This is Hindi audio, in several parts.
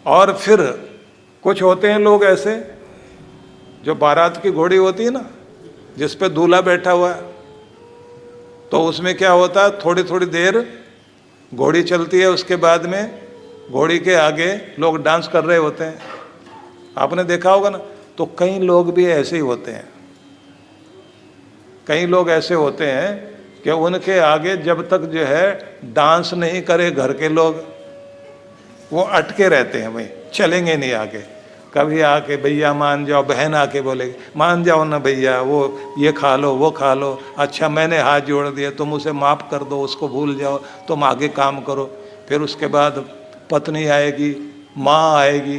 और फिर कुछ होते हैं लोग ऐसे, जो बारात की घोड़ी होती है ना, जिस पे दूल्हा बैठा हुआ है, तो उसमें क्या होता है, थोड़ी थोड़ी देर घोड़ी चलती है, उसके बाद में घोड़ी के आगे लोग डांस कर रहे होते हैं, आपने देखा होगा ना। तो कई लोग भी ऐसे ही होते हैं, कई लोग ऐसे होते हैं कि उनके आगे जब तक जो है डांस नहीं करे घर के लोग, वो अटके रहते हैं, भाई चलेंगे नहीं आगे। कभी आके भैया मान जाओ, बहन आके बोलेगी मान जाओ ना भैया, वो ये खा लो वो खा लो, अच्छा मैंने हाथ जोड़ दिए, तुम उसे माफ़ कर दो, उसको भूल जाओ, तुम आगे काम करो। फिर उसके बाद पत्नी आएगी, माँ आएगी,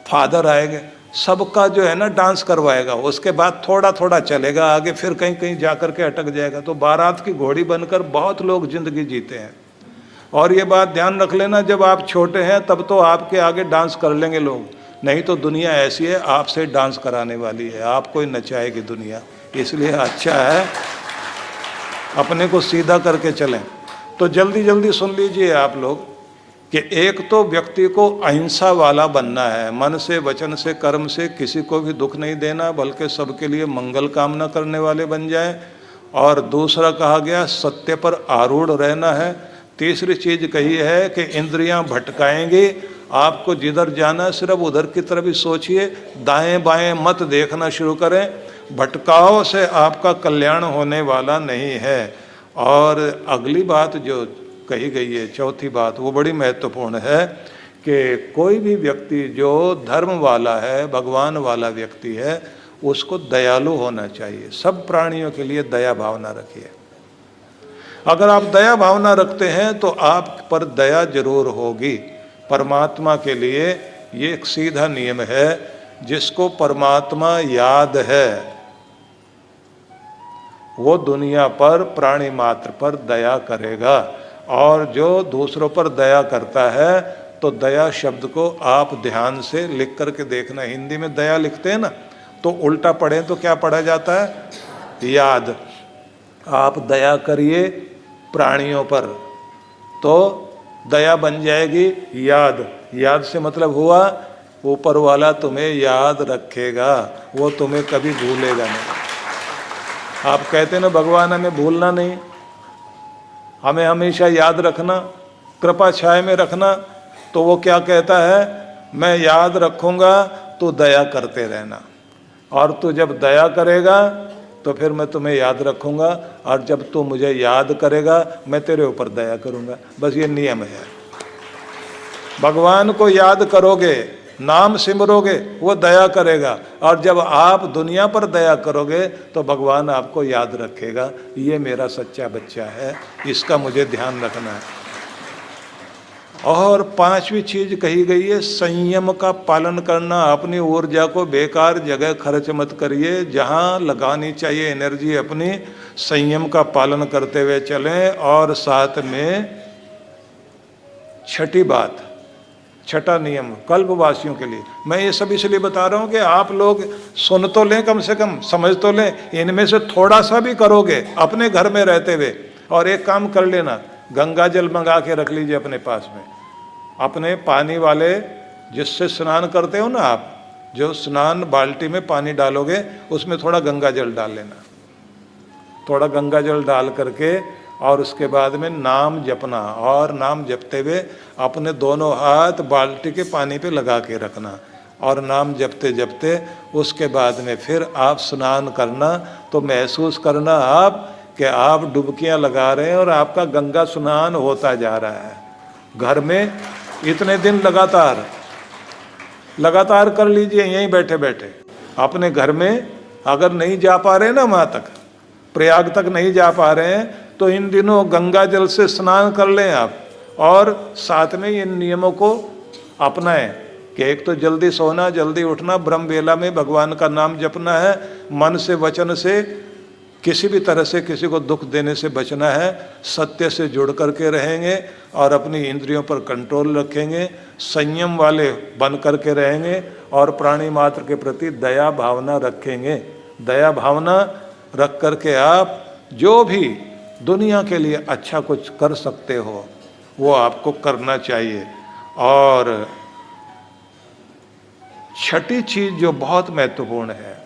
फादर आएंगे, सबका जो है ना डांस करवाएगा, उसके बाद थोड़ा थोड़ा चलेगा आगे, फिर कहीं कहीं जा कर के अटक जाएगा। तो बारात की घोड़ी बनकर बहुत लोग जिंदगी जीते हैं। और ये बात ध्यान रख लेना, जब आप छोटे हैं तब तो आपके आगे डांस कर लेंगे लोग, नहीं तो दुनिया ऐसी है आपसे डांस कराने वाली है, आपको ही नचाएगी दुनिया। इसलिए अच्छा है अपने को सीधा करके चलें। तो जल्दी जल्दी सुन लीजिए आप लोग कि एक तो व्यक्ति को अहिंसा वाला बनना है, मन से वचन से कर्म से किसी को भी दुख नहीं देना, बल्कि सबके लिए मंगल कामना करने वाले बन जाए। और दूसरा कहा गया सत्य पर आरूढ़ रहना है। तीसरी चीज कही है कि इंद्रियां भटकाएंगी, आपको जिधर जाना है सिर्फ उधर की तरफ ही सोचिए, दाएं बाएं मत देखना शुरू करें, भटकाव से आपका कल्याण होने वाला नहीं है। और अगली बात जो कही गई है, चौथी बात, वो बड़ी महत्वपूर्ण है कि कोई भी व्यक्ति जो धर्म वाला है, भगवान वाला व्यक्ति है, उसको दयालु होना चाहिए। सब प्राणियों के लिए दया भावना रखिए। अगर आप दया भावना रखते हैं तो आप पर दया जरूर होगी। परमात्मा के लिए ये एक सीधा नियम है, जिसको परमात्मा याद है वो दुनिया पर प्राणी मात्र पर दया करेगा। और जो दूसरों पर दया करता है, तो दया शब्द को आप ध्यान से लिख करके देखना। हिंदी में दया लिखते हैं ना, तो उल्टा पढ़ें तो क्या पढ़ा जाता है, याद। आप दया करिए प्राणियों पर, तो दया बन जाएगी याद। याद से मतलब हुआ ऊपर वाला तुम्हें याद रखेगा, वो तुम्हें कभी भूलेगा नहीं। आप कहते हैं ना भगवान हमें भूलना नहीं, हमें हमेशा याद रखना, कृपा छाया में रखना। तो वो क्या कहता है, मैं याद रखूँगा, तो दया करते रहना, और तू जब दया करेगा तो फिर मैं तुम्हें याद रखूँगा, और जब तू मुझे याद करेगा मैं तेरे ऊपर दया करूँगा। बस ये नियम है। भगवान को याद करोगे, नाम सिमरोगे, वो दया करेगा, और जब आप दुनिया पर दया करोगे तो भगवान आपको याद रखेगा। ये मेरा सच्चा बच्चा है, इसका मुझे ध्यान रखना है। और पांचवी चीज कही गई है, संयम का पालन करना। अपनी ऊर्जा को बेकार जगह खर्च मत करिए, जहाँ लगानी चाहिए एनर्जी अपनी, संयम का पालन करते हुए चलें। और साथ में छठी बात, छठा नियम कल्पवासियों के लिए, मैं ये सब इसलिए बता रहा हूँ कि आप लोग सुन तो लें, कम से कम समझ तो लें, इनमें से थोड़ा सा भी करोगे अपने घर में रहते हुए। और एक काम कर लेना, गंगा जल मंगा के रख लीजिए अपने पास में, अपने पानी वाले जिससे स्नान करते हो ना आप, जो स्नान बाल्टी में पानी डालोगे उसमें थोड़ा गंगा जल डाल लेना, थोड़ा गंगा जल डाल करके, और उसके बाद में नाम जपना, और नाम जपते हुए अपने दोनों हाथ बाल्टी के पानी पे लगा के रखना, और नाम जपते जपते उसके बाद में फिर आप स्नान करना। तो महसूस करना आप कि आप डुबकियां लगा रहे हैं और आपका गंगा स्नान होता जा रहा है। घर में इतने दिन लगातार कर लीजिए, यहीं बैठे बैठे अपने घर में। अगर नहीं जा पा रहे ना वहाँ तक, प्रयाग तक नहीं जा पा रहे हैं, तो इन दिनों गंगा जल से स्नान कर लें आप, और साथ में इन नियमों को अपनाएं कि एक तो जल्दी सोना, जल्दी उठना, ब्रह्म वेला में भगवान का नाम जपना है, मन से वचन से किसी भी तरह से किसी को दुख देने से बचना है, सत्य से जुड़ करके रहेंगे और अपनी इंद्रियों पर कंट्रोल रखेंगे, संयम वाले बन करके रहेंगे, और प्राणी मात्र के प्रति दया भावना रखेंगे। दया भावना रख करके आप जो भी दुनिया के लिए अच्छा कुछ कर सकते हो वो आपको करना चाहिए। और छठी चीज जो बहुत महत्वपूर्ण है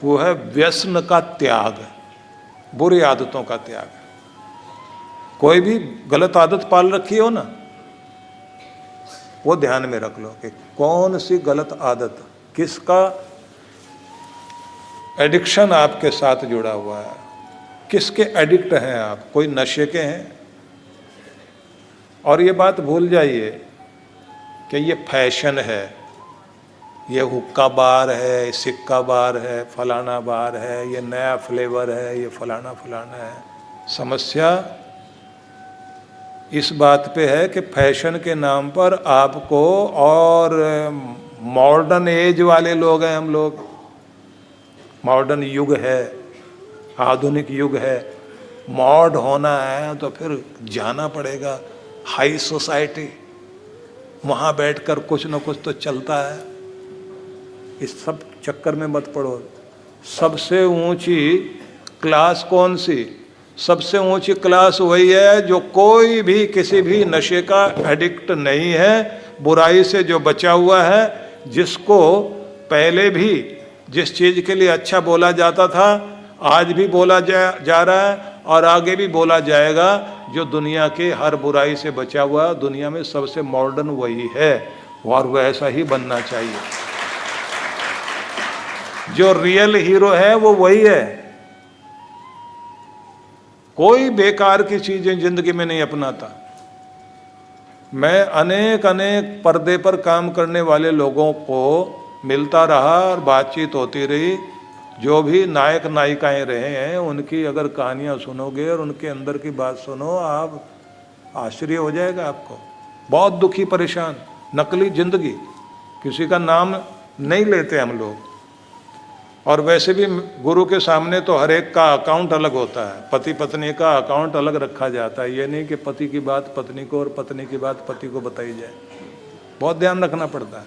वो है व्यसन का त्याग, बुरी आदतों का त्याग। कोई भी गलत आदत पाल रखी हो ना, वो ध्यान में रख लो कि कौन सी गलत आदत, किसका एडिक्शन आपके साथ जुड़ा हुआ है, किसके एडिक्ट हैं आप। कोई नशे के हैं, और ये बात भूल जाइए कि ये फैशन है, ये हुक्का बार है, सिक्का बार है, फलाना बार है, ये नया फ्लेवर है, ये फलाना फलाना है। समस्या इस बात पे है कि फैशन के नाम पर आपको, और मॉडर्न एज वाले लोग हैं हम लोग, मॉडर्न युग है, आधुनिक युग है, मॉड होना है तो फिर जाना पड़ेगा हाई सोसाइटी, वहाँ बैठकर कुछ न कुछ तो चलता है। इस सब चक्कर में मत पड़ो। सबसे ऊंची क्लास कौन सी? सबसे ऊंची क्लास वही है जो कोई भी किसी भी नशे का एडिक्ट नहीं है, बुराई से जो बचा हुआ है, जिसको पहले भी जिस चीज़ के लिए अच्छा बोला जाता था आज भी बोला जा रहा है और आगे भी बोला जाएगा, जो दुनिया के हर बुराई से बचा हुआ, दुनिया में सबसे मॉडर्न वही है और वैसा ही बनना चाहिए। जो रियल हीरो है वो वही है। कोई बेकार की चीजें जिंदगी में नहीं अपनाता। मैं अनेक पर्दे पर काम करने वाले लोगों को मिलता रहा और बातचीत होती रही। जो भी नायक नायिकाएं रहे हैं उनकी अगर कहानियां सुनोगे और उनके अंदर की बात सुनो, आप आश्चर्य हो जाएगा आपको। बहुत दुखी परेशान, नकली जिंदगी, किसी का नाम नहीं लेते हम लोग। और वैसे भी गुरु के सामने तो हर एक का अकाउंट अलग होता है, पति पत्नी का अकाउंट अलग रखा जाता है। ये नहीं कि पति की बात पत्नी को और पत्नी की बात पति को बताई जाए, बहुत ध्यान रखना पड़ता है।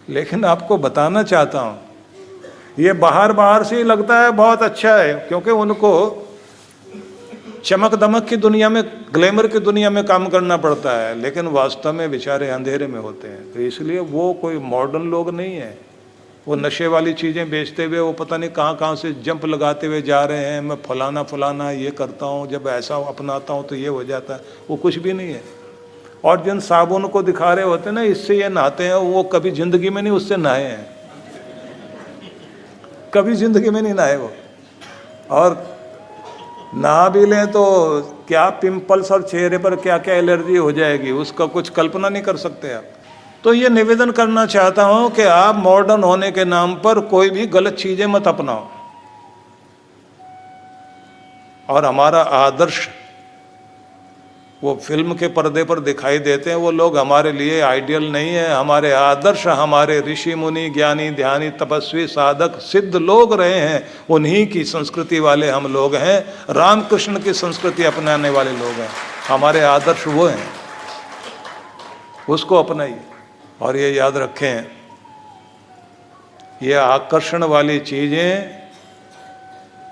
लेकिन आपको बताना चाहता हूँ, ये बाहर से ही लगता है बहुत अच्छा है, क्योंकि उनको चमक दमक की दुनिया में, ग्लैमर की दुनिया में काम करना पड़ता है, लेकिन वास्तव में बेचारे अंधेरे में होते हैं। तो इसलिए वो कोई मॉडर्न लोग नहीं है। वो नशे वाली चीज़ें बेचते हुए वो पता नहीं कहाँ से जंप लगाते हुए जा रहे हैं, मैं फलाना ये करता हूँ, जब ऐसा अपनाता हूँ तो ये हो जाता है। वो कुछ भी नहीं है। और जिन साबुन को दिखा रहे होते हैं ना, इससे ये नहाते हैं, वो कभी जिंदगी में नहीं उससे नहाए हैं, कभी जिंदगी में नहीं नहाए वो। और नहा भी लें तो क्या पिंपल्स और चेहरे पर क्या क्या एलर्जी हो जाएगी, उसका कुछ कल्पना नहीं कर सकते आप। तो ये निवेदन करना चाहता हूं कि आप मॉडर्न होने के नाम पर कोई भी गलत चीजें मत अपनाओ। और हमारा आदर्श वो फिल्म के पर्दे पर दिखाई देते हैं, वो लोग हमारे लिए आइडियल नहीं है। हमारे आदर्श हमारे ऋषि मुनि, ज्ञानी, ध्यानी, तपस्वी, साधक, सिद्ध लोग रहे हैं, उन्हीं की संस्कृति वाले हम लोग हैं। रामकृष्ण की संस्कृति अपनाने वाले लोग हैं। हमारे आदर्श वो हैं, उसको अपनाइए। और ये याद रखें, ये आकर्षण वाली चीजें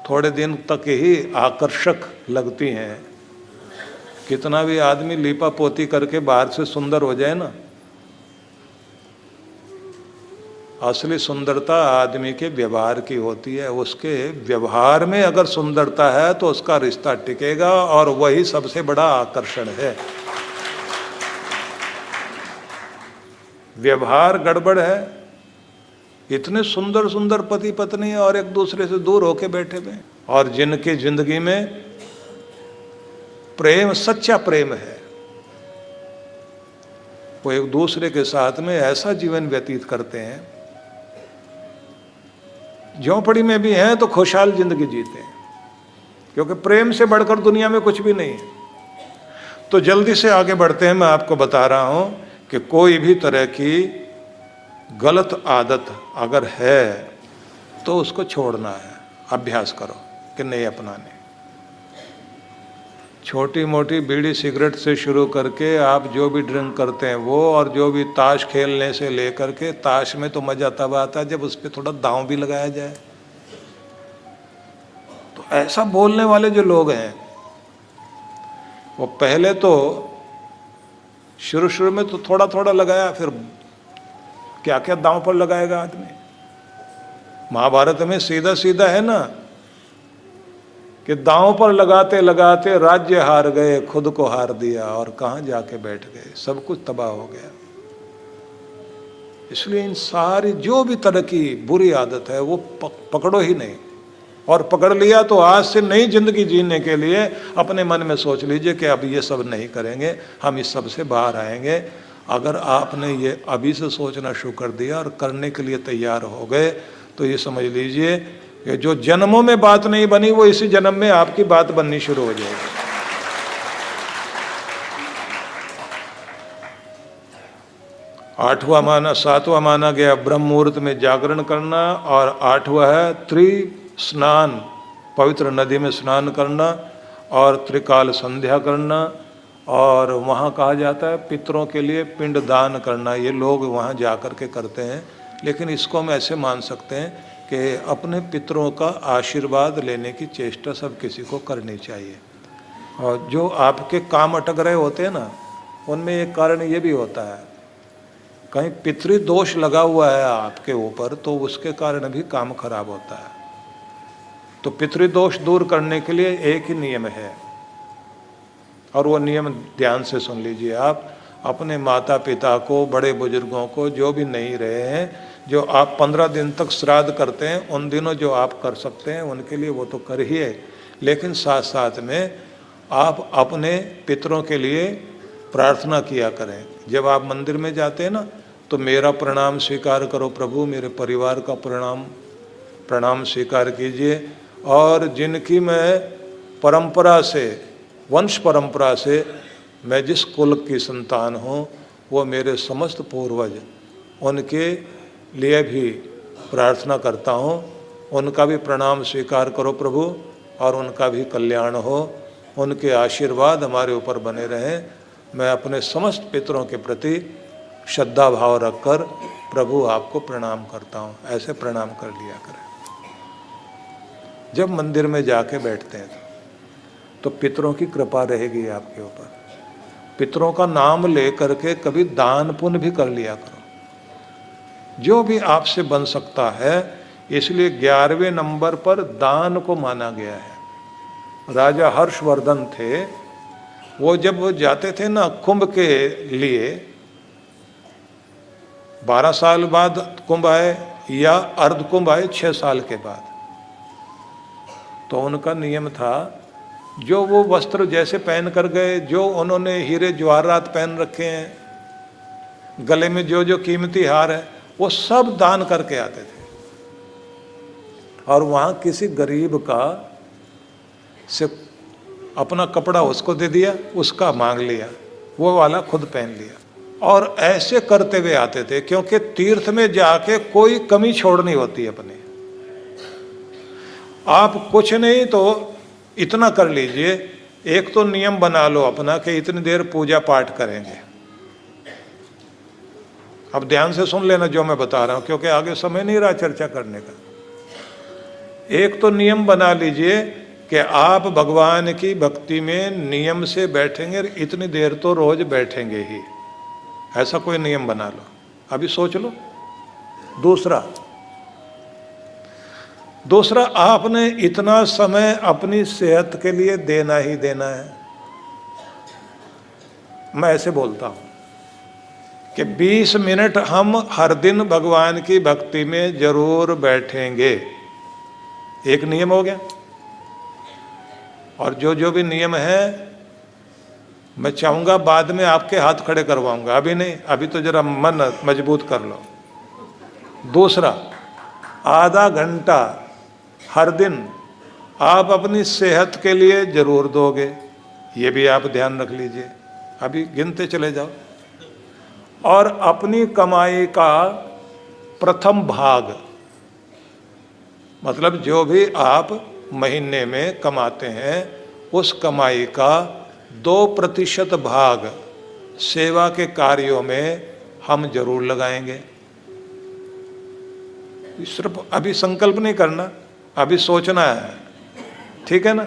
थोड़े दिन तक ही आकर्षक लगती हैं। कितना भी आदमी लीपा पोती करके बाहर से सुंदर हो जाए ना, असली सुंदरता आदमी के व्यवहार की होती है। उसके व्यवहार में अगर सुंदरता है तो उसका रिश्ता टिकेगा, और वही सबसे बड़ा आकर्षण है। व्यवहार गड़बड़ है, इतने सुंदर सुंदर पति पत्नी और एक दूसरे से दूर होके बैठे हुए, और जिनकी जिंदगी में प्रेम, सच्चा प्रेम है, वो एक दूसरे के साथ में ऐसा जीवन व्यतीत करते हैं, झोंपड़ी में भी हैं तो खुशहाल जिंदगी जीते हैं, क्योंकि प्रेम से बढ़कर दुनिया में कुछ भी नहीं है। तो जल्दी से आगे बढ़ते हैं। मैं आपको बता रहा हूं कि कोई भी तरह की गलत आदत अगर है तो उसको छोड़ना है। अभ्यास करो कि नहीं अपनाने। छोटी मोटी बीड़ी सिगरेट से शुरू करके आप जो भी ड्रिंक करते हैं वो, और जो भी ताश खेलने से लेकर के, ताश में तो मजा तब आता है जब उस पर थोड़ा दांव भी लगाया जाए। तो ऐसा बोलने वाले जो लोग हैं वो पहले तो शुरू में तो थोड़ा थोड़ा लगाया, फिर क्या क्या दांव पर लगाएगा आदमी। महाभारत में सीधा सीधा है ना कि दांव पर लगाते लगाते राज्य हार गए, खुद को हार दिया और कहाँ जाके बैठ गए, सब कुछ तबाह हो गया। इसलिए इन सारी जो भी तरह की बुरी आदत है वो पकड़ो ही नहीं, और पकड़ लिया तो आज से नई जिंदगी जीने के लिए अपने मन में सोच लीजिए कि अब ये सब नहीं करेंगे, हम इस सब से बाहर आएंगे। अगर आपने ये अभी से सोचना शुरू कर दिया और करने के लिए तैयार हो गए तो ये समझ लीजिए कि जो जन्मों में बात नहीं बनी वो इसी जन्म में आपकी बात बननी शुरू हो जाएगी। आठवां माना, सातवां माना गया ब्रह्म मुहूर्त में जागरण करना, और आठवां है स्नान, पवित्र नदी में स्नान करना और त्रिकाल संध्या करना। और वहाँ कहा जाता है पितरों के लिए पिंड दान करना, ये लोग वहाँ जा कर के करते हैं। लेकिन इसको हम ऐसे मान सकते हैं कि अपने पितरों का आशीर्वाद लेने की चेष्टा सब किसी को करनी चाहिए। और जो आपके काम अटक रहे होते हैं ना, उनमें एक कारण ये भी होता है, कहीं पितृ दोष लगा हुआ है आपके ऊपर तो उसके कारण भी काम खराब होता है। तो पितृदोष दूर करने के लिए एक ही नियम है, और वो नियम ध्यान से सुन लीजिए आप। अपने माता पिता को, बड़े बुजुर्गों को, जो भी नहीं रहे हैं, जो आप 15 दिन तक श्राद्ध करते हैं, उन दिनों जो आप कर सकते हैं उनके लिए वो तो कर ही है, लेकिन साथ साथ में आप अपने पितरों के लिए प्रार्थना किया करें। जब आप मंदिर में जाते हैं ना, तो मेरा प्रणाम स्वीकार करो प्रभु, मेरे परिवार का प्रणाम स्वीकार कीजिए। और जिनकी मैं परंपरा से, वंश परंपरा से मैं जिस कुल की संतान हूँ, वो मेरे समस्त पूर्वज, उनके लिए भी प्रार्थना करता हूँ, उनका भी प्रणाम स्वीकार करो प्रभु, और उनका भी कल्याण हो, उनके आशीर्वाद हमारे ऊपर बने रहें। मैं अपने समस्त पितरों के प्रति श्रद्धा भाव रखकर प्रभु आपको प्रणाम करता हूँ। ऐसे प्रणाम कर लिया करें। जब मंदिर में जाके बैठते हैं तो पितरों की कृपा रहेगी आपके ऊपर। पितरों का नाम ले करके कभी दान पुण्य भी कर लिया करो, जो भी आपसे बन सकता है। इसलिए 11वें नंबर पर दान को माना गया है। राजा हर्षवर्धन थे, वो जब वो जाते थे ना कुंभ के लिए, 12 साल बाद कुंभ आए या अर्ध कुंभ आए 6 साल के बाद, तो उनका नियम था जो वो वस्त्र जैसे पहन कर गए, जो उन्होंने हीरे जवाहरात पहन रखे हैं, गले में जो जो कीमती हार है, वो सब दान करके आते थे। और वहाँ किसी गरीब का से अपना कपड़ा उसको दे दिया, उसका मांग लिया, वो वाला खुद पहन लिया। और ऐसे करते हुए आते थे, क्योंकि तीर्थ में जाके कोई कमी छोड़नी होती है अपनी। आप कुछ नहीं तो इतना कर लीजिए, एक तो नियम बना लो अपना कि इतनी देर पूजा पाठ करेंगे। अब ध्यान से सुन लेना जो मैं बता रहा हूं, क्योंकि आगे समय नहीं रहा चर्चा करने का। एक तो नियम बना लीजिए कि आप भगवान की भक्ति में नियम से बैठेंगे, इतनी देर तो रोज बैठेंगे ही, ऐसा कोई नियम बना लो। अभी सोच लो। दूसरा आपने इतना समय अपनी सेहत के लिए देना ही देना है। मैं ऐसे बोलता हूं कि 20 मिनट हम हर दिन भगवान की भक्ति में जरूर बैठेंगे, एक नियम हो गया। और जो जो भी नियम है मैं चाहूंगा बाद में आपके हाथ खड़े करवाऊंगा, अभी नहीं, अभी तो जरा मन मजबूत कर लो। दूसरा, आधा घंटा हर दिन आप अपनी सेहत के लिए जरूर दोगे, ये भी आप ध्यान रख लीजिए। अभी गिनते चले जाओ। और अपनी कमाई का प्रथम भाग, मतलब जो भी आप महीने में कमाते हैं उस कमाई का 2% भाग सेवा के कार्यों में हम जरूर लगाएंगे। सिर्फ अभी संकल्प नहीं करना, अभी सोचना है, ठीक है ना।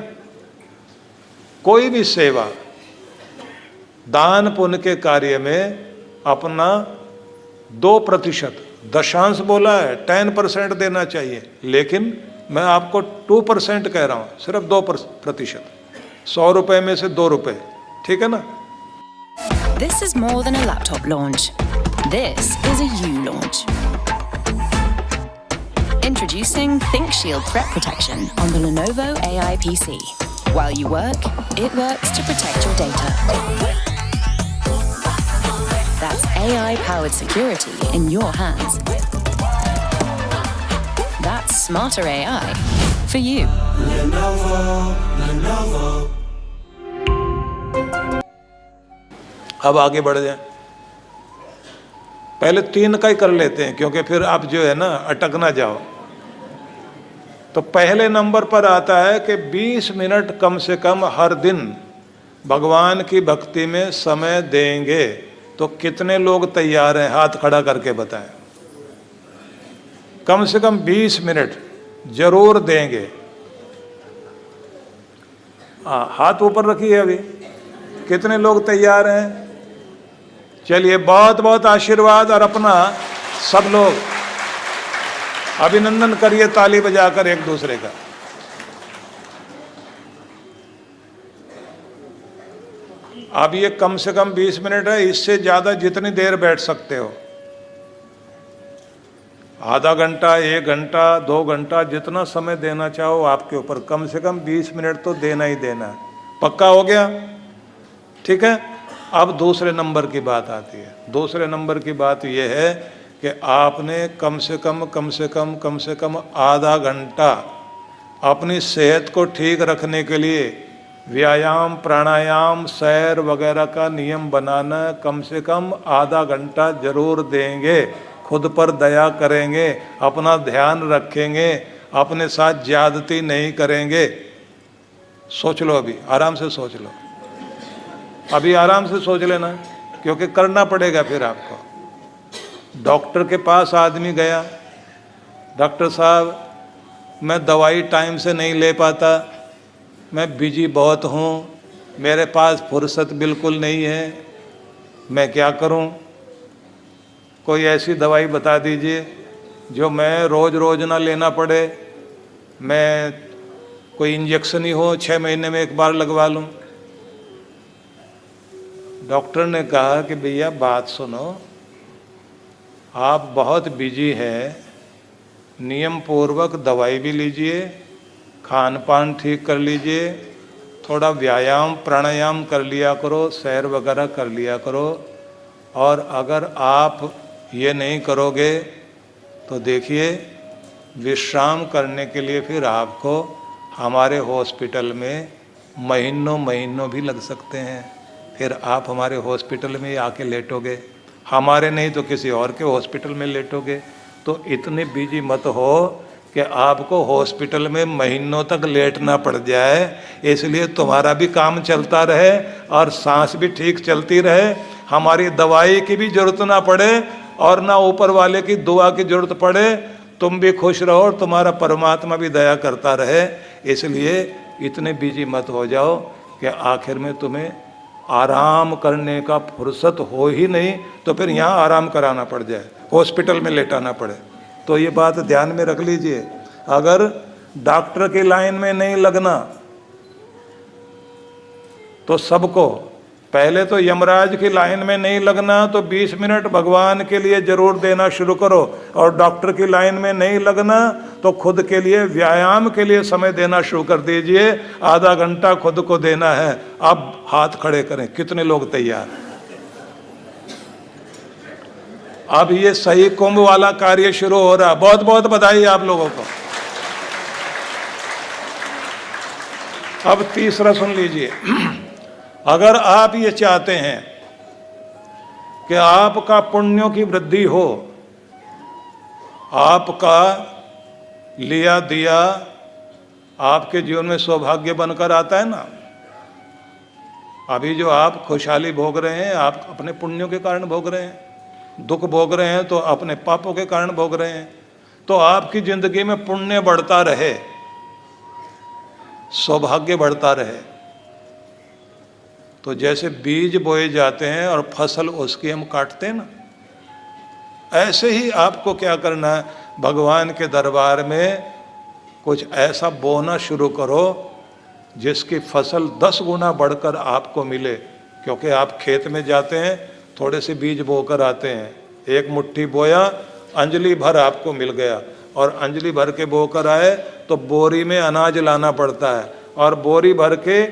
कोई भी सेवा, दान पुण्य के कार्य में अपना 2%, दशांश बोला है, 10% देना चाहिए, लेकिन मैं आपको 2% कह रहा हूं, सिर्फ 2%, 100 रुपए में से 2 रुपए, ठीक है ना? This is more than a laptop launch. This is a you launch. Introducing ThinkShield Threat Protection on the Lenovo AI PC. While you work, it works to protect your data. That's AI-powered security in your hands. That's smarter AI for you. Lenovo. अब आगे बढ़ जाए, पहले 3 का ही कर लेते हैं, क्योंकि फिर आप जो है ना अटक ना जाओ। तो पहले नंबर पर आता है कि 20 मिनट कम से कम हर दिन भगवान की भक्ति में समय देंगे। तो कितने लोग तैयार हैं? हाथ खड़ा करके बताएं। कम से कम 20 मिनट जरूर देंगे। हाथ ऊपर रखिए अभी, कितने लोग तैयार हैं? चलिए, बहुत बहुत आशीर्वाद, और अपना सब लोग अभिनंदन करिए ताली बजाकर एक दूसरे का। अब ये कम से कम 20 मिनट है, इससे ज्यादा जितनी देर बैठ सकते हो, आधा घंटा, 1 घंटा, 2 घंटा, जितना समय देना चाहो आपके ऊपर। कम से कम 20 मिनट तो देना ही देना है। पक्का हो गया? ठीक है। अब दूसरे नंबर की बात आती है। दूसरे नंबर की बात यह है कि आपने कम से कम आधा घंटा अपनी सेहत को ठीक रखने के लिए व्यायाम, प्राणायाम, सैर वगैरह का नियम बनाना। कम से कम आधा घंटा जरूर देंगे। खुद पर दया करेंगे, अपना ध्यान रखेंगे, अपने साथ ज्यादती नहीं करेंगे। सोच लो, अभी आराम से सोच लो, अभी आराम से सोच लेना, क्योंकि करना पड़ेगा फिर आपको। डॉक्टर के पास आदमी गया, डॉक्टर साहब मैं दवाई टाइम से नहीं ले पाता, मैं बिजी बहुत हूँ, मेरे पास फुर्सत बिल्कुल नहीं है, मैं क्या करूँ? कोई ऐसी दवाई बता दीजिए जो मैं रोज़ रोज़ ना लेना पड़े, मैं कोई इंजेक्शन ही हो 6 महीने में एक बार लगवा लूँ। डॉक्टर ने कहा कि भैया बात सुनो, आप बहुत बिजी हैं, नियम पूर्वक दवाई भी लीजिए, खान पान ठीक कर लीजिए, थोड़ा व्यायाम प्राणायाम कर लिया करो, सैर वगैरह कर लिया करो। और अगर आप ये नहीं करोगे तो देखिए, विश्राम करने के लिए फिर आपको हमारे हॉस्पिटल में महीनों भी लग सकते हैं। फिर आप हमारे हॉस्पिटल में आके लेटोगे, हमारे नहीं तो किसी और के हॉस्पिटल में लेटोगे। तो इतने बिजी मत हो कि आपको हॉस्पिटल में महीनों तक लेटना पड़ जाए। इसलिए तुम्हारा भी काम चलता रहे और सांस भी ठीक चलती रहे, हमारी दवाई की भी जरूरत ना पड़े और ना ऊपर वाले की दुआ की जरूरत पड़े। तुम भी खुश रहो और तुम्हारा परमात्मा भी दया करता रहे। इसलिए इतने बिजी मत हो जाओ कि आखिर में तुम्हें आराम करने का फुर्सत हो ही नहीं, तो फिर यहाँ आराम कराना पड़ जाए, हॉस्पिटल में लेटाना पड़े। तो ये बात ध्यान में रख लीजिए। अगर डॉक्टर की लाइन में नहीं लगना तो सबको, पहले तो यमराज की लाइन में नहीं लगना तो 20 मिनट भगवान के लिए जरूर देना शुरू करो, और डॉक्टर की लाइन में नहीं लगना तो खुद के लिए व्यायाम के लिए समय देना शुरू कर दीजिए। आधा घंटा खुद को देना है। अब हाथ खड़े करें, कितने लोग तैयार? अब ये सही कुंभ वाला कार्य शुरू हो रहा। बहुत बहुत बधाई आप लोगों को। अब तीसरा सुन लीजिए। अगर आप ये चाहते हैं कि आपका पुण्यों की वृद्धि हो, आपका लिया दिया आपके जीवन में सौभाग्य बनकर आता है ना, अभी जो आप खुशहाली भोग रहे हैं आप अपने पुण्यों के कारण भोग रहे हैं, दुख भोग रहे हैं तो अपने पापों के कारण भोग रहे हैं। तो आपकी जिंदगी में पुण्य बढ़ता रहे, सौभाग्य बढ़ता रहे। तो जैसे बीज बोए जाते हैं और फसल उसकी हम काटते हैं ना, ऐसे ही आपको क्या करना है, भगवान के दरबार में कुछ ऐसा बोना शुरू करो जिसकी फसल 10 गुना बढ़कर आपको मिले। क्योंकि आप खेत में जाते हैं, थोड़े से बीज बोकर आते हैं, एक मुट्ठी बोया, अंजलि भर आपको मिल गया, और अंजलि भर के बोकर आए तो बोरी में अनाज लाना पड़ता है, और बोरी भर के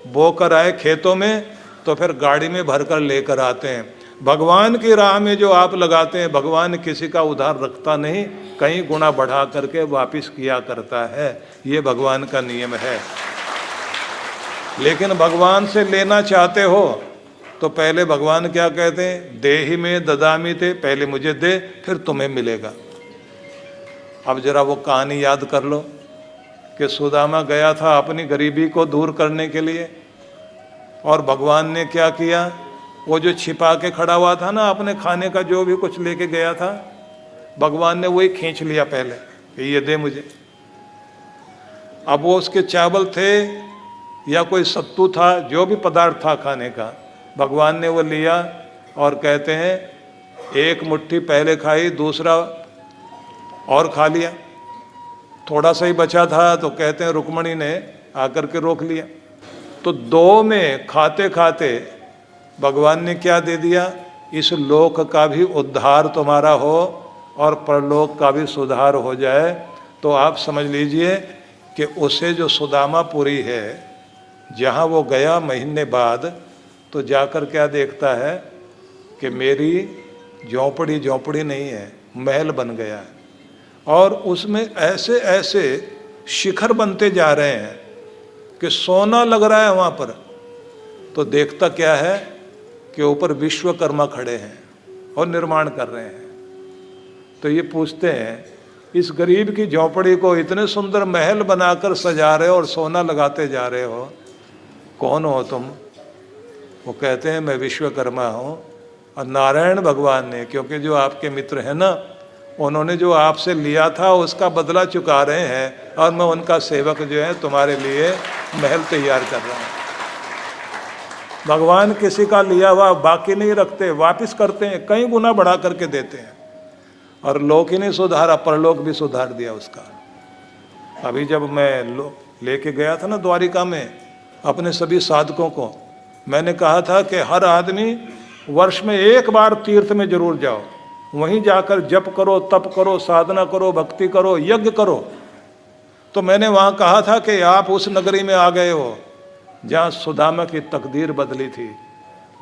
बोकर आए खेतों में तो फिर गाड़ी में भरकर लेकर आते हैं। भगवान की राह में जो आप लगाते हैं, भगवान किसी का उधार रखता नहीं, कई गुना बढ़ा करके वापिस किया करता है। ये भगवान का नियम है। लेकिन भगवान से लेना चाहते हो तो पहले भगवान क्या कहते हैं, देहि में ददामी थे, पहले मुझे दे फिर तुम्हें मिलेगा। अब जरा वो कहानी याद कर लो कि सुदामा गया था अपनी गरीबी को दूर करने के लिए, और भगवान ने क्या किया, वो जो छिपा के खड़ा हुआ था ना, अपने खाने का जो भी कुछ लेके गया था, भगवान ने वही खींच लिया पहले कि ये दे मुझे। अब वो उसके चावल थे या कोई सत्तू था, जो भी पदार्थ था खाने का, भगवान ने वो लिया और कहते हैं एक मुट्ठी पहले खाई, दूसरा और खा लिया, थोड़ा सा ही बचा था तो कहते हैं रुक्मणी ने आकर के रोक लिया। तो 2 में खाते खाते भगवान ने क्या दे दिया, इस लोक का भी उद्धार तुम्हारा हो और परलोक का भी सुधार हो जाए। तो आप समझ लीजिए कि उसे जो सुदामापुरी है, जहाँ वो गया महीने बाद, तो जाकर क्या देखता है कि मेरी झोंपड़ी नहीं है, महल बन गया है, और उसमें ऐसे ऐसे शिखर बनते जा रहे हैं कि सोना लग रहा है वहाँ पर। तो देखता क्या है कि ऊपर विश्वकर्मा खड़े हैं और निर्माण कर रहे हैं। तो ये पूछते हैं, इस गरीब की झोंपड़ी को इतने सुंदर महल बनाकर सजा रहे हो और सोना लगाते जा रहे हो, कौन हो तुम? वो कहते हैं मैं विश्वकर्मा हूँ। और नारायण भगवान ने, क्योंकि जो आपके मित्र हैं ना, उन्होंने जो आपसे लिया था उसका बदला चुका रहे हैं, और मैं उनका सेवक जो है तुम्हारे लिए महल तैयार कर रहा हूँ। भगवान किसी का लिया हुआ बाकी नहीं रखते, वापिस करते हैं, कई गुना बढ़ा करके देते हैं। और लोक ही नहीं सुधारा, परलोक भी सुधार दिया उसका। अभी जब मैं लेके गया था ना द्वारिका में अपने सभी साधकों को, मैंने कहा था कि हर आदमी वर्ष में एक बार तीर्थ में जरूर जाओ, वहीं जाकर जप करो, तप करो, साधना करो, भक्ति करो, यज्ञ करो। तो मैंने वहाँ कहा था कि आप उस नगरी में आ गए हो जहाँ सुदामा की तकदीर बदली थी,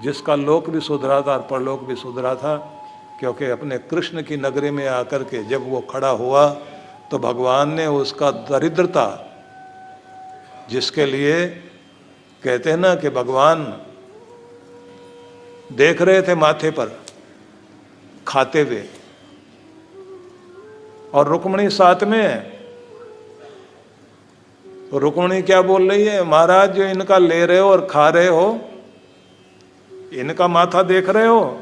जिसका लोक भी सुधरा था और परलोक भी सुधरा था। क्योंकि अपने कृष्ण की नगरी में आकर के जब वो खड़ा हुआ तो भगवान ने उसका दरिद्रता, जिसके लिए कहते हैं ना कि भगवान देख रहे थे माथे पर खाते हुए, और रुक्मणी साथ में है। तो रुक्मणी क्या बोल रही है, महाराज जो इनका ले रहे हो और खा रहे हो, इनका माथा देख रहे हो?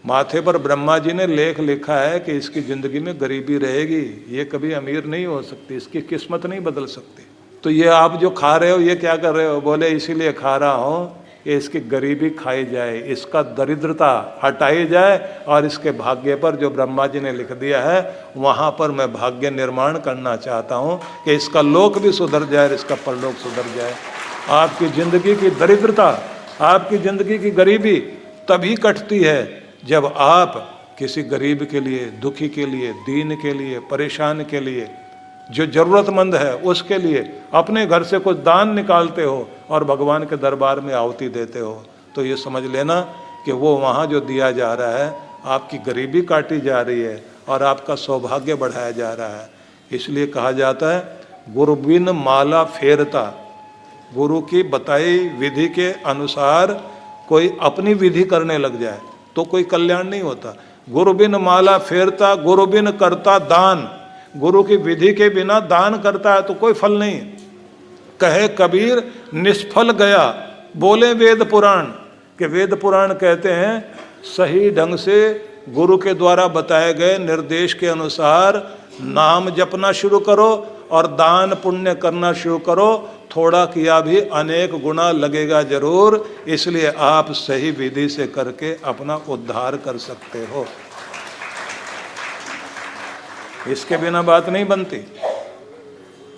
माथे पर ब्रह्मा जी ने लेख लिखा है कि इसकी जिंदगी में गरीबी रहेगी, ये कभी अमीर नहीं हो सकती, इसकी किस्मत नहीं बदल सकती। तो ये आप जो खा रहे हो ये क्या कर रहे हो? बोले इसीलिए खा रहा हूँ कि इसकी गरीबी खाई जाए, इसका दरिद्रता हटाई जाए, और इसके भाग्य पर जो ब्रह्मा जी ने लिख दिया है वहाँ पर मैं भाग्य निर्माण करना चाहता हूँ कि इसका लोक भी सुधर जाए, इसका परलोक सुधर जाए। आपकी ज़िंदगी की दरिद्रता, आपकी ज़िंदगी की गरीबी तभी कटती है जब आप किसी गरीब के लिए, दुखी के लिए, दीन के लिए, परेशान के लिए, जो जरूरतमंद है उसके लिए अपने घर से कुछ दान निकालते हो और भगवान के दरबार में आहुति देते हो। तो ये समझ लेना कि वो वहाँ जो दिया जा रहा है, आपकी गरीबी काटी जा रही है और आपका सौभाग्य बढ़ाया जा रहा है। इसलिए कहा जाता है गुरु बिन माला फेरता। गुरु की बताई विधि के अनुसार कोई अपनी विधि करने लग जाए तो कोई कल्याण नहीं होता। गुरु बिन माला फेरता, गुरु बिन करता दान। गुरु की विधि के बिना दान करता है तो कोई फल नहीं। कहे कबीर निष्फल गया, बोले वेद पुराण, कि वेद पुराण कहते हैं सही ढंग से गुरु के द्वारा बताए गए निर्देश के अनुसार नाम जपना शुरू करो और दान पुण्य करना शुरू करो। थोड़ा किया भी अनेक गुना लगेगा जरूर, इसलिए आप सही विधि से करके अपना उद्धार कर सकते हो। इसके बिना बात नहीं बनती।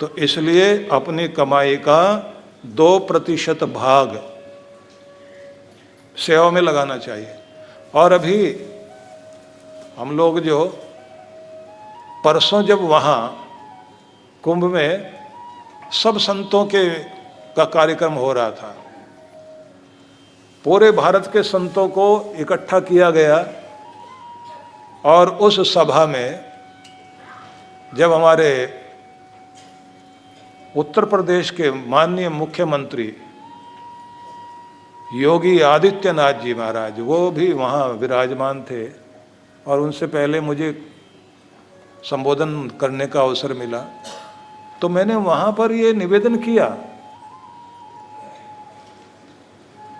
तो इसलिए अपनी कमाई का 2% भाग सेवा में लगाना चाहिए। और अभी हम लोग जो परसों जब वहाँ कुंभ में सब संतों का कार्यक्रम हो रहा था, पूरे भारत के संतों को इकट्ठा किया गया और उस सभा में जब हमारे उत्तर प्रदेश के माननीय मुख्यमंत्री योगी आदित्यनाथ जी महाराज वो भी वहाँ विराजमान थे और उनसे पहले मुझे संबोधन करने का अवसर मिला, तो मैंने वहाँ पर ये निवेदन किया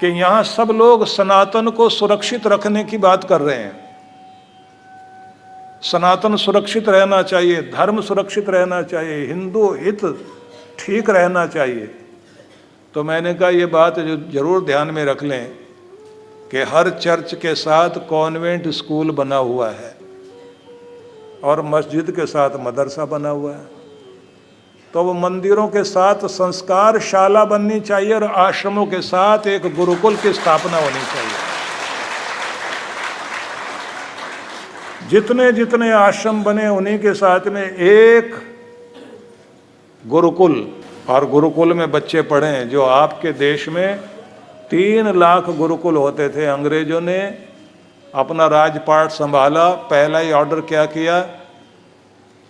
कि यहाँ सब लोग सनातन को सुरक्षित रखने की बात कर रहे हैं। सनातन सुरक्षित रहना चाहिए, धर्म सुरक्षित रहना चाहिए, हिंदू हित ठीक रहना चाहिए। तो मैंने कहा ये बात जरूर ध्यान में रख लें कि हर चर्च के साथ कॉन्वेंट स्कूल बना हुआ है और मस्जिद के साथ मदरसा बना हुआ है, तो वो मंदिरों के साथ संस्कार शाला बननी चाहिए और आश्रमों के साथ एक गुरुकुल की स्थापना होनी चाहिए। जितने जितने आश्रम बने उन्हीं के साथ में एक गुरुकुल, और गुरुकुल में बच्चे पढ़ें। जो आपके देश में 3 लाख गुरुकुल होते थे, अंग्रेजों ने अपना राजपाट संभाला, पहला ही ऑर्डर क्या किया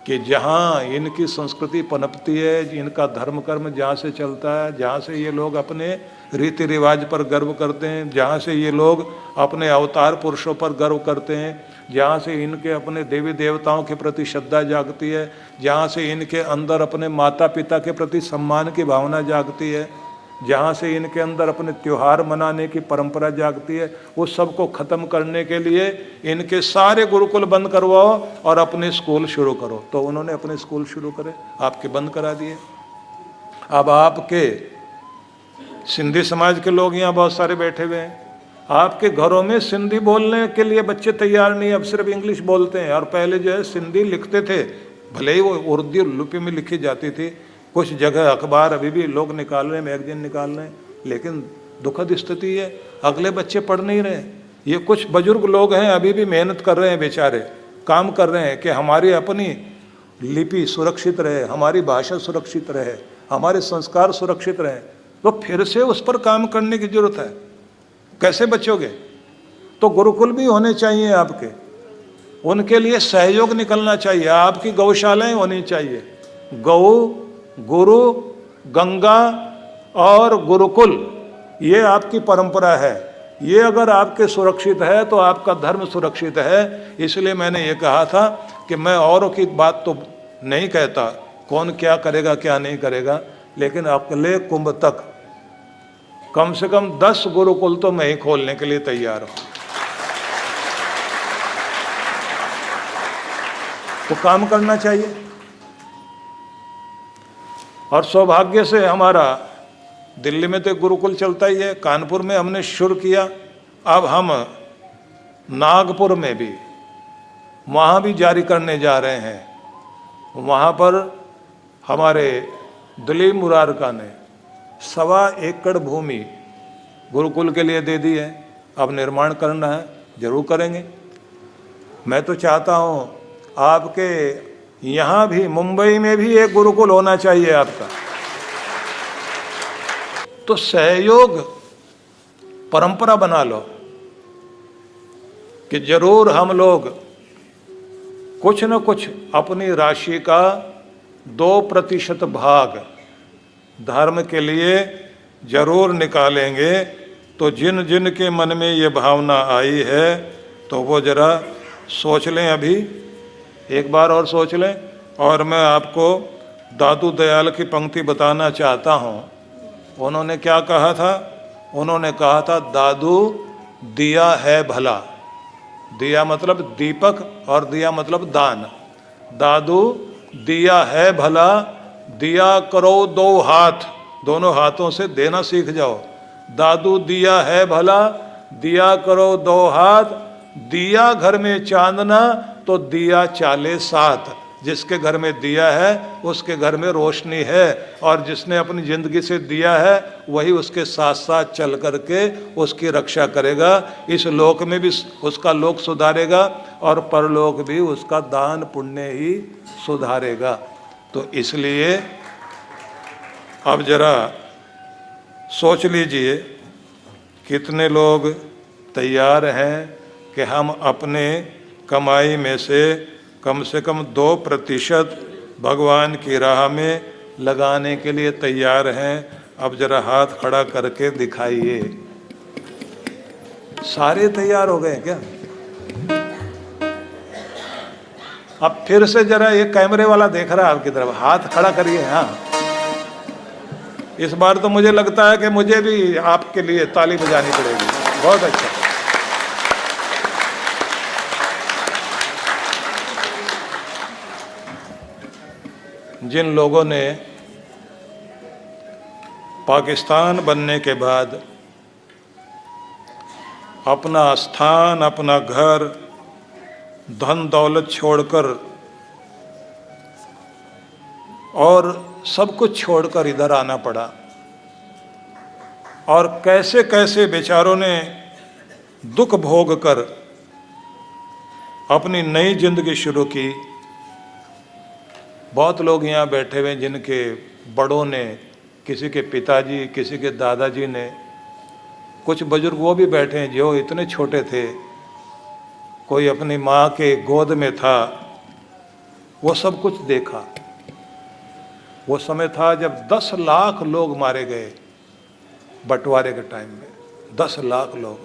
कि जहाँ इनकी संस्कृति पनपती है, इनका धर्म कर्म जहाँ से चलता है, जहाँ से ये लोग अपने रीति रिवाज पर गर्व करते हैं, जहाँ से ये लोग अपने अवतार पुरुषों पर गर्व करते हैं, जहाँ से इनके अपने देवी देवताओं के प्रति श्रद्धा जागती है, जहाँ से इनके अंदर अपने माता पिता के प्रति सम्मान की भावना जागती है, जहाँ से इनके अंदर अपने त्योहार मनाने की परंपरा जागती है, उस सब को ख़त्म करने के लिए इनके सारे गुरुकुल बंद करवाओ और अपने स्कूल शुरू करो। तो उन्होंने अपने स्कूल शुरू करे, आपके बंद करा दिए। अब आपके सिंधी समाज के लोग यहाँ बहुत सारे बैठे हुए हैं, आपके घरों में सिंधी बोलने के लिए बच्चे तैयार नहीं, अब सिर्फ इंग्लिश बोलते हैं। और पहले जो है सिंधी लिखते थे, भले ही वो उर्दू लिपि में लिखी जाती थी, कुछ जगह अखबार अभी भी लोग निकाल रहे हैं, मैगजीन निकाल रहे हैं, लेकिन दुखद स्थिति है, अगले बच्चे पढ़ नहीं रहे। ये कुछ बुजुर्ग लोग हैं अभी भी मेहनत कर रहे हैं, बेचारे काम कर रहे हैं कि हमारी अपनी लिपि सुरक्षित रहे, हमारी भाषा सुरक्षित रहे, हमारे संस्कार सुरक्षित रहे। तो फिर से उस पर काम करने की जरूरत है। कैसे बचोगे? तो गुरुकुल भी होने चाहिए आपके, उनके लिए सहयोग निकलना चाहिए। आपकी गौशालाएं होनी चाहिए, गौ, गुरु, गंगा और गुरुकुल, ये आपकी परंपरा है। ये अगर आपके सुरक्षित है तो आपका धर्म सुरक्षित है। इसलिए मैंने ये कहा था कि मैं औरों की बात तो नहीं कहता, कौन क्या करेगा क्या नहीं करेगा, लेकिन अगले कुंभ तक कम से कम 10 गुरुकुल तो मैं ही खोलने के लिए तैयार हूँ। तो काम करना चाहिए। और सौभाग्य से हमारा दिल्ली में तो गुरुकुल चलता ही है, कानपुर में हमने शुरू किया, अब हम नागपुर में भी वहाँ भी जारी करने जा रहे हैं। वहाँ पर हमारे दिलीप मुरारका ने 1.25 एकड़ भूमि गुरुकुल के लिए दे दी है, अब निर्माण करना है, जरूर करेंगे। मैं तो चाहता हूँ आपके यहाँ भी, मुंबई में भी एक गुरुकुल होना चाहिए आपका। तो सहयोग परंपरा बना लो कि जरूर हम लोग कुछ न कुछ अपनी राशि का 2% भाग धर्म के लिए जरूर निकालेंगे। तो जिन जिन के मन में ये भावना आई है तो वो जरा सोच लें, अभी एक बार और सोच लें। और मैं आपको दादू दयाल की पंक्ति बताना चाहता हूँ। उन्होंने क्या कहा था? उन्होंने कहा था, दादू दिया है भला। दिया मतलब दीपक और दिया मतलब दान। दादू दिया है भला, दिया करो 2 हाथ, दोनों हाथों से देना सीख जाओ। दादू दिया है भला, दिया करो 2 हाथ, दिया घर में चांदना तो दिया चाले 7। जिसके घर में दिया है उसके घर में रोशनी है, और जिसने अपनी जिंदगी से दिया है वही उसके साथ साथ चल करके उसकी रक्षा करेगा। इस लोक में भी उसका लोक सुधारेगा और परलोक भी उसका दान पुण्य ही सुधारेगा। तो इसलिए अब जरा सोच लीजिए कितने लोग तैयार हैं कि हम अपने कमाई में से कम 2% भगवान की राह में लगाने के लिए तैयार हैं। अब जरा हाथ खड़ा करके दिखाइए। सारे तैयार हो गए क्या? अब फिर से जरा ये कैमरे वाला देख रहा है आपकी तरफ, हाथ खड़ा करिए। हाँ, इस बार तो मुझे लगता है कि मुझे भी आपके लिए ताली बजानी पड़ेगी। बहुत अच्छा। जिन लोगों ने पाकिस्तान बनने के बाद अपना स्थान, अपना घर, धन दौलत छोड़कर और सब कुछ छोड़कर इधर आना पड़ा, और कैसे कैसे बेचारों ने दुख भोग कर अपनी नई जिंदगी शुरू की। बहुत लोग यहाँ बैठे हुए जिनके बड़ों ने, किसी के पिताजी, किसी के दादाजी ने, कुछ बुजुर्ग वो भी बैठे हैं जो इतने छोटे थे, कोई अपनी माँ के गोद में था, वो सब कुछ देखा। वो समय था जब 10 लाख लोग मारे गए बंटवारे के टाइम में। 10 लाख लोग,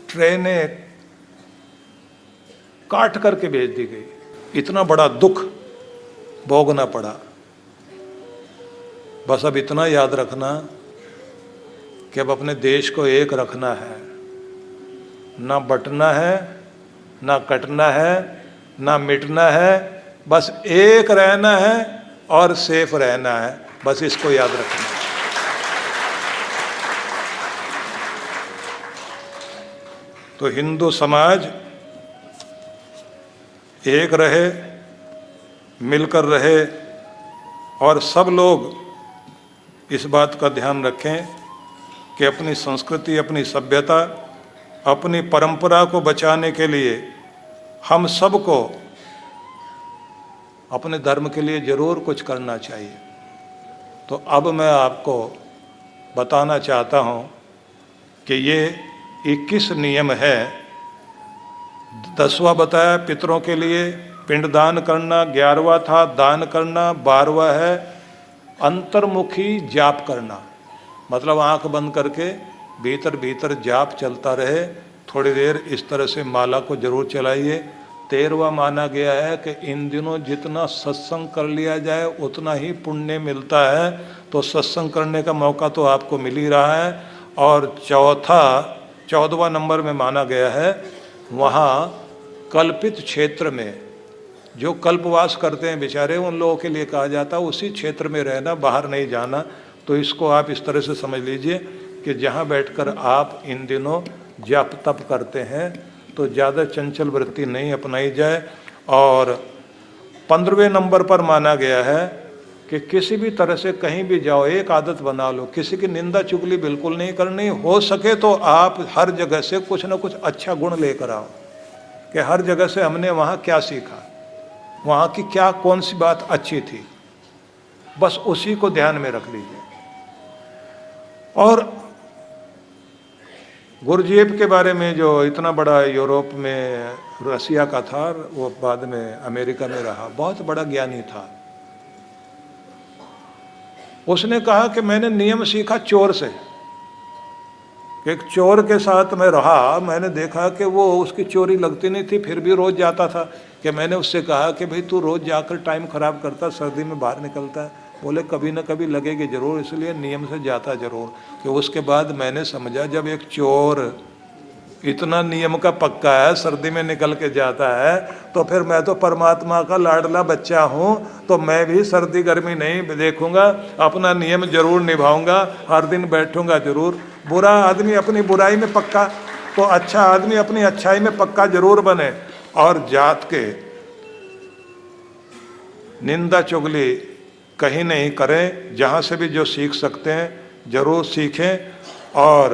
ट्रेनें काट करके भेज दी गई। इतना बड़ा दुख भोगना पड़ा। बस अब इतना याद रखना कि अब अपने देश को एक रखना है, ना बंटना है, ना कटना है, ना मिटना है, बस एक रहना है और सेफ रहना है। बस इसको याद रखना। तो हिंदू समाज एक रहे, मिलकर रहे, और सब लोग इस बात का ध्यान रखें कि अपनी संस्कृति, अपनी सभ्यता, अपनी परंपरा को बचाने के लिए हम सबको अपने धर्म के लिए जरूर कुछ करना चाहिए। तो अब मैं आपको बताना चाहता हूँ कि ये 21 नियम है। 10वां बताया पितरों के लिए पिंडदान करना, 11वां था दान करना, 12वां है अंतर्मुखी जाप करना, मतलब आंख बंद करके भीतर भीतर जाप चलता रहे। थोड़ी देर इस तरह से माला को जरूर चलाइए। 13वां माना गया है कि इन दिनों जितना सत्संग कर लिया जाए उतना ही पुण्य मिलता है, तो सत्संग करने का मौका तो आपको मिल ही रहा है। और 14वां नंबर में माना गया है, वहाँ कल्पित क्षेत्र में जो कल्पवास करते हैं बेचारे, उन लोगों के लिए कहा जाता है उसी क्षेत्र में रहना, बाहर नहीं जाना। तो इसको आप इस तरह से समझ लीजिए कि जहाँ बैठकर आप इन दिनों जप तप करते हैं तो ज़्यादा चंचल वृत्ति नहीं अपनाई जाए। और 15वें नंबर पर माना गया है कि किसी भी तरह से कहीं भी जाओ, एक आदत बना लो, किसी की निंदा चुगली बिल्कुल नहीं करनी। हो सके तो आप हर जगह से कुछ ना कुछ अच्छा गुण लेकर आओ कि हर जगह से हमने वहाँ क्या सीखा, वहाँ की क्या कौन सी बात अच्छी थी, बस उसी को ध्यान में रख लीजिए। और गुरजेब के बारे में, जो इतना बड़ा यूरोप में, रसिया का था, वो बाद में अमेरिका में रहा, बहुत बड़ा ज्ञानी था। उसने कहा कि मैंने नियम सीखा चोर से। एक चोर के साथ मैं रहा, मैंने देखा कि वो उसकी चोरी लगती नहीं थी, फिर भी रोज जाता था। कि मैंने उससे कहा कि भाई तू रोज जाकर टाइम खराब करता, सर्दी में बाहर निकलता है। बोले कभी ना कभी लगेगी जरूर, इसलिए नियम से जाता जरूर। कि उसके बाद मैंने समझा जब एक चोर इतना नियम का पक्का है, सर्दी में निकल के जाता है, तो फिर मैं तो परमात्मा का लाडला बच्चा हूँ, तो मैं भी सर्दी गर्मी नहीं देखूंगा, अपना नियम जरूर निभाऊंगा, हर दिन बैठूंगा जरूर। बुरा आदमी अपनी बुराई में पक्का, तो अच्छा आदमी अपनी अच्छाई में पक्का जरूर बने। और जात के निंदा चुगली कहीं नहीं करें, जहाँ से भी जो सीख सकते हैं जरूर सीखें। और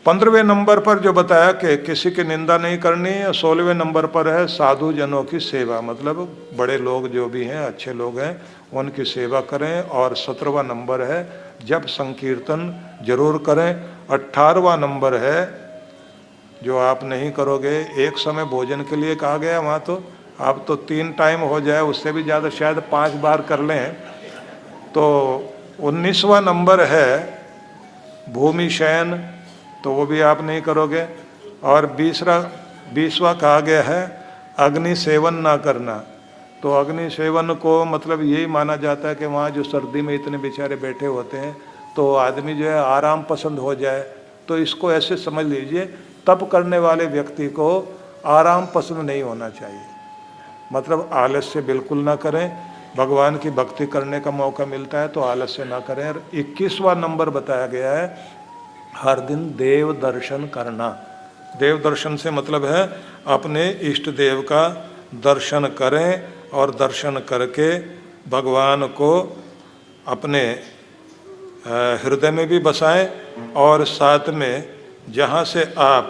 15वें नंबर पर जो बताया कि किसी की निंदा नहीं करनी है, 16वें नंबर पर है साधु जनों की सेवा, मतलब बड़े लोग जो भी हैं, अच्छे लोग हैं, उनकी सेवा करें। और 17वां नंबर है जब संकीर्तन जरूर करें। 18वां नंबर है जो आप नहीं करोगे, एक समय भोजन के लिए कहा गया वहाँ, तो आप तो 3 टाइम हो जाए, उससे भी ज़्यादा शायद 5 बार कर लें। तो 19वां नंबर है भूमि शयन, तो वो भी आप नहीं करोगे। और 20वां कहा गया है अग्नि सेवन ना करना। तो अग्नि सेवन को मतलब यही माना जाता है कि वहाँ जो सर्दी में इतने बेचारे बैठे होते हैं, तो आदमी जो है आराम पसंद हो जाए, तो इसको ऐसे समझ लीजिए तप करने वाले व्यक्ति को आराम पसंद नहीं होना चाहिए, मतलब आलस्य बिल्कुल ना करें। भगवान की भक्ति करने का मौका मिलता है तो आलस्य ना करें। और 21वां नंबर बताया गया है हर दिन देव दर्शन करना। देव दर्शन से मतलब है अपने इष्ट देव का दर्शन करें, और दर्शन करके भगवान को अपने हृदय में भी बसाएं। और साथ में जहाँ से आप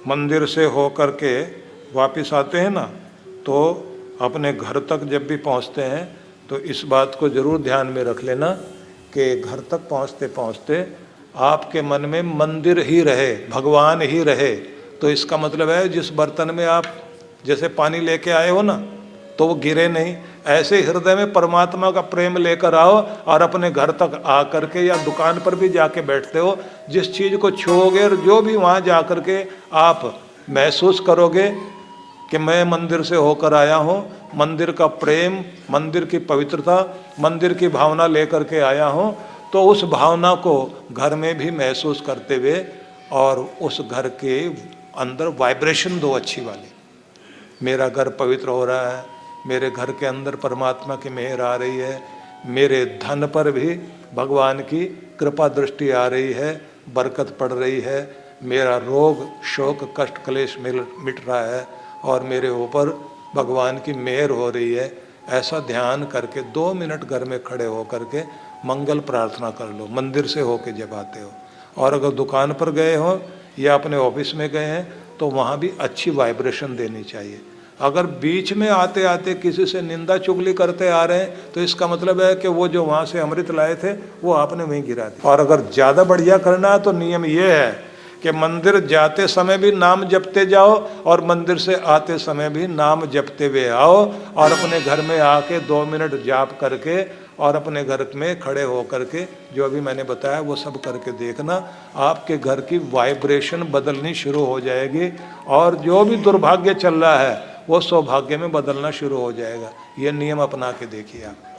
मंदिर से होकर के वापस आते हैं ना, तो अपने घर तक जब भी पहुँचते हैं तो इस बात को ज़रूर ध्यान में रख लेना कि घर तक पहुँचते पहुँचते आपके मन में मंदिर ही रहे, भगवान ही रहे। तो इसका मतलब है जिस बर्तन में आप जैसे पानी लेके आए हो ना, तो वो गिरे नहीं, ऐसे हृदय में परमात्मा का प्रेम लेकर आओ। और अपने घर तक आ करके या दुकान पर भी जाके बैठते हो, जिस चीज़ को छूओगे और जो भी वहाँ जा कर के आप महसूस करोगे कि मैं मंदिर से होकर आया हूँ, मंदिर का प्रेम, मंदिर की पवित्रता, मंदिर की भावना लेकर के आया हूँ, तो उस भावना को घर में भी महसूस करते हुए और उस घर के अंदर वाइब्रेशन दो अच्छी वाली। मेरा घर पवित्र हो रहा है, मेरे घर के अंदर परमात्मा की मेहर आ रही है, मेरे धन पर भी भगवान की कृपा दृष्टि आ रही है, बरकत पड़ रही है, मेरा रोग शोक कष्ट क्लेश मिट रहा है और मेरे ऊपर भगवान की मेहर हो रही है। ऐसा ध्यान करके 2 मिनट घर में खड़े हो करके मंगल प्रार्थना कर लो, मंदिर से होके जब आते हो। और अगर दुकान पर गए हो या अपने ऑफिस में गए हैं तो वहाँ भी अच्छी वाइब्रेशन देनी चाहिए। अगर बीच में आते आते किसी से निंदा चुगली करते आ रहे हैं तो इसका मतलब है कि वो जो वहाँ से अमृत लाए थे वो आपने वहीं गिरा दिया। और अगर ज़्यादा बढ़िया करना है तो नियम ये है कि मंदिर जाते समय भी नाम जपते जाओ और मंदिर से आते समय भी नाम जपते हुए आओ। और अपने घर में आके 2 मिनट जाप करके और अपने घर में खड़े हो करके जो अभी मैंने बताया वो सब करके देखना, आपके घर की वाइब्रेशन बदलनी शुरू हो जाएगी और जो भी दुर्भाग्य चल रहा है वो सौभाग्य में बदलना शुरू हो जाएगा। ये नियम अपना के देखिए आप।